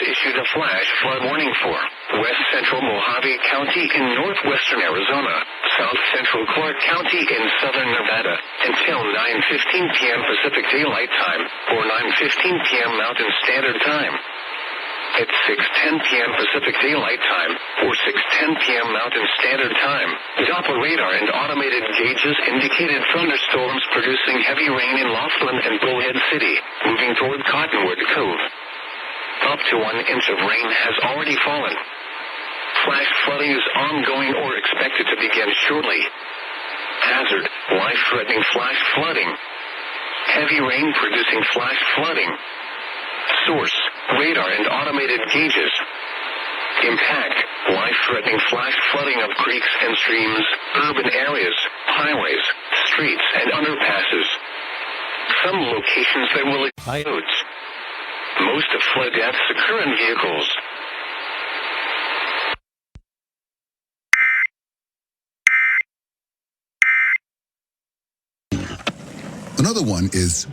issued a flash flood warning for west central Mojave County in northwestern Arizona, south central Clark County in southern Nevada, until 9:15 p.m. Pacific Daylight Time, or 9:15 p.m. Mountain Standard Time. At 6:10 p.m. Pacific Daylight Time, or 6:10 p.m. Mountain Standard Time, Doppler radar and automated gauges indicated thunderstorms producing heavy rain in Laughlin and Bullhead City, moving toward Cottonwood Cove. Up to 1 inch of rain has already fallen. Flash flooding is ongoing or expected to begin shortly. Hazard, life-threatening flash flooding. Heavy rain producing flash flooding. Source, radar and automated gauges. Impact, life-threatening flash flooding of creeks and streams, urban areas, highways, streets, and underpasses. Some locations that will include. Most of flood deaths occur in vehicles. Another one is